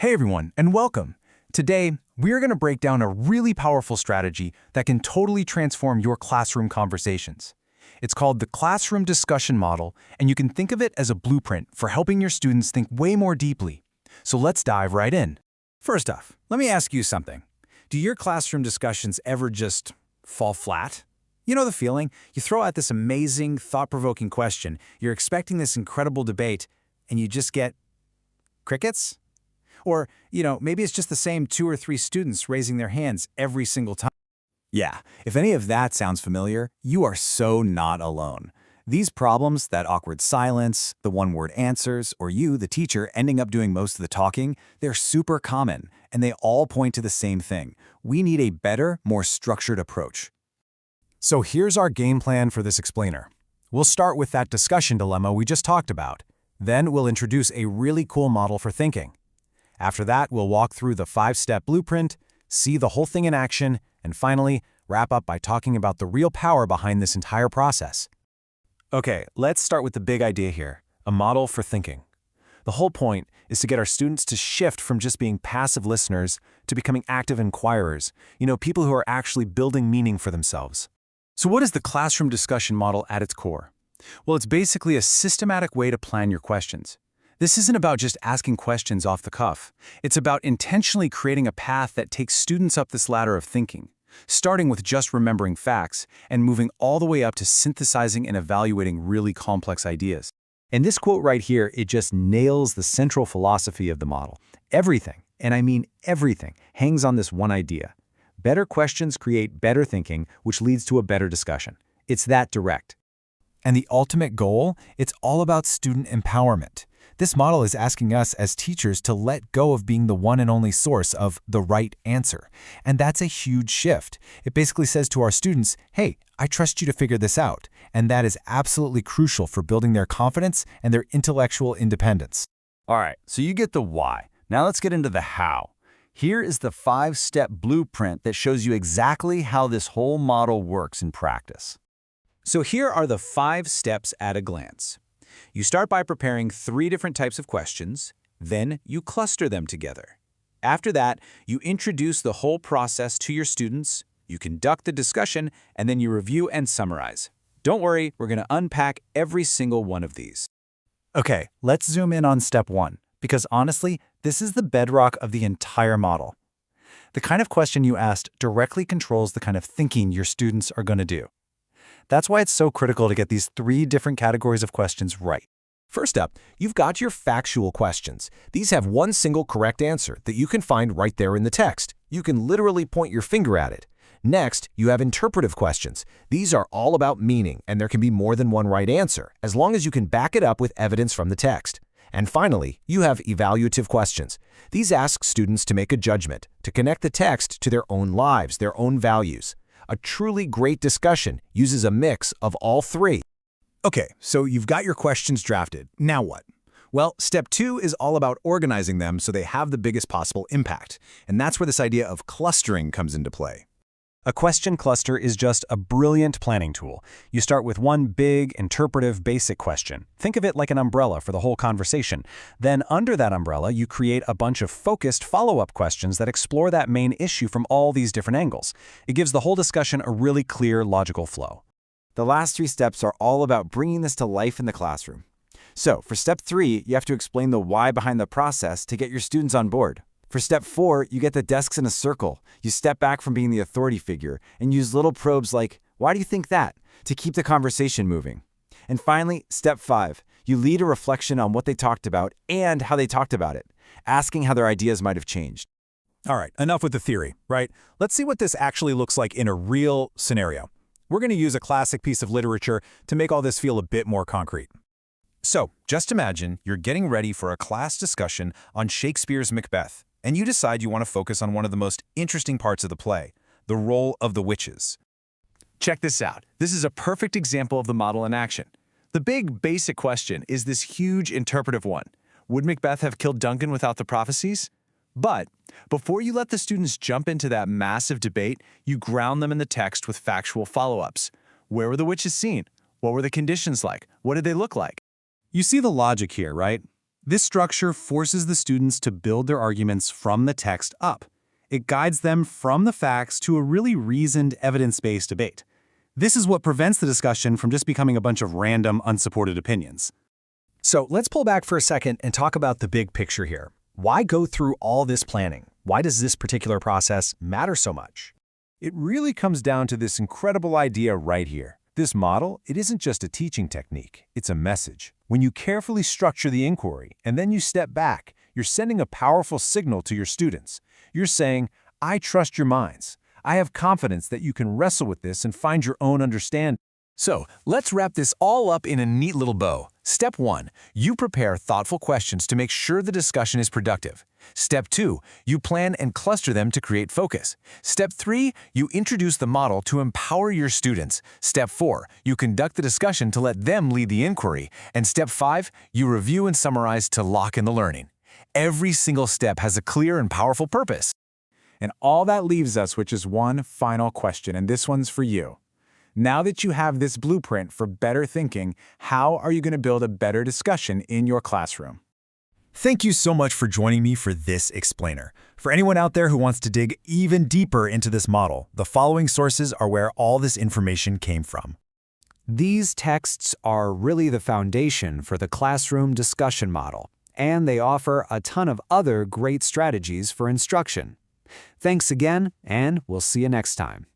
Hey everyone, and welcome. Today, we are going to break down a really powerful strategy that can totally transform your classroom conversations. It's called the Classroom Discussion Model, and you can think of it as a blueprint for helping your students think way more deeply. So let's dive right in. First off, let me ask you something. Do your classroom discussions ever just fall flat? You know the feeling? You throw out this amazing, thought-provoking question, you're expecting this incredible debate, and you just get crickets? Or, maybe it's just the same 2 or 3 students raising their hands every single time. Yeah, if any of that sounds familiar, you are so not alone. These problems, that awkward silence, the one-word answers, or you, the teacher, ending up doing most of the talking, they're super common, and they all point to the same thing. We need a better, more structured approach. So here's our game plan for this explainer. We'll start with that discussion dilemma we just talked about. Then we'll introduce a really cool model for thinking. After that, we'll walk through the 5-step blueprint, see the whole thing in action, and finally, wrap up by talking about the real power behind this entire process. Okay, let's start with the big idea here, a model for thinking. The whole point is to get our students to shift from just being passive listeners to becoming active inquirers, people who are actually building meaning for themselves. So what is the classroom discussion model at its core? Well, it's basically a systematic way to plan your questions. This isn't about just asking questions off the cuff. It's about intentionally creating a path that takes students up this ladder of thinking, starting with just remembering facts and moving all the way up to synthesizing and evaluating really complex ideas. And this quote right here, it just nails the central philosophy of the model. Everything, and I mean everything, hangs on this one idea. Better questions create better thinking, which leads to a better discussion. It's that direct. And the ultimate goal, it's all about student empowerment. This model is asking us as teachers to let go of being the one and only source of the right answer. And that's a huge shift. It basically says to our students, hey, I trust you to figure this out. And that is absolutely crucial for building their confidence and their intellectual independence. All right, so you get the why. Now let's get into the how. Here is the 5-step blueprint that shows you exactly how this whole model works in practice. So here are the 5 steps at a glance. You start by preparing 3 different types of questions, then you cluster them together. After that, you introduce the whole process to your students, you conduct the discussion, and then you review and summarize. Don't worry, we're going to unpack every single one of these. Okay, let's zoom in on step 1, because honestly, this is the bedrock of the entire model. The kind of question you asked directly controls the kind of thinking your students are going to do. That's why it's so critical to get these 3 different categories of questions right. First up, you've got your factual questions. These have one single correct answer that you can find right there in the text. You can literally point your finger at it. Next, you have interpretive questions. These are all about meaning, and there can be more than one right answer, as long as you can back it up with evidence from the text. And finally, you have evaluative questions. These ask students to make a judgment, to connect the text to their own lives, their own values. A truly great discussion uses a mix of all 3. Okay, so you've got your questions drafted. Now what? Well, step 2 is all about organizing them so they have the biggest possible impact. And that's where this idea of clustering comes into play. A question cluster is just a brilliant planning tool. You start with one big, interpretive, basic question. Think of it like an umbrella for the whole conversation. Then under that umbrella, you create a bunch of focused follow-up questions that explore that main issue from all these different angles. It gives the whole discussion a really clear, logical flow. The last 3 steps are all about bringing this to life in the classroom. So for step 3, you have to explain the why behind the process to get your students on board. For step 4, you get the desks in a circle. You step back from being the authority figure and use little probes like, why do you think that? To keep the conversation moving. And finally, step 5, you lead a reflection on what they talked about and how they talked about it, asking how their ideas might have changed. All right, enough with the theory, right? Let's see what this actually looks like in a real scenario. We're going to use a classic piece of literature to make all this feel a bit more concrete. So, just imagine you're getting ready for a class discussion on Shakespeare's Macbeth, and you decide you want to focus on one of the most interesting parts of the play, the role of the witches. Check this out. This is a perfect example of the model in action. The big, basic question is this huge interpretive one. Would Macbeth have killed Duncan without the prophecies? But before you let the students jump into that massive debate, you ground them in the text with factual follow-ups. Where were the witches seen? What were the conditions like? What did they look like? You see the logic here, right? This structure forces the students to build their arguments from the text up. It guides them from the facts to a really reasoned, evidence-based debate. This is what prevents the discussion from just becoming a bunch of random, unsupported opinions. So let's pull back for a second and talk about the big picture here. Why go through all this planning? Why does this particular process matter so much? It really comes down to this incredible idea right here. This model, it isn't just a teaching technique, it's a message. When you carefully structure the inquiry and then you step back, you're sending a powerful signal to your students. You're saying, I trust your minds. I have confidence that you can wrestle with this and find your own understanding. So, let's wrap this all up in a neat little bow. Step 1. You prepare thoughtful questions to make sure the discussion is productive. Step 2. You plan and cluster them to create focus. Step 3. You introduce the model to empower your students. Step 4. You conduct the discussion to let them lead the inquiry. And Step 5. You review and summarize to lock in the learning. Every single step has a clear and powerful purpose. And all that leaves us with just one final question, and this one's for you. Now that you have this blueprint for better thinking, how are you going to build a better discussion in your classroom? Thank you so much for joining me for this explainer. For anyone out there who wants to dig even deeper into this model, the following sources are where all this information came from. These texts are really the foundation for the classroom discussion model, and they offer a ton of other great strategies for instruction. Thanks again, and we'll see you next time.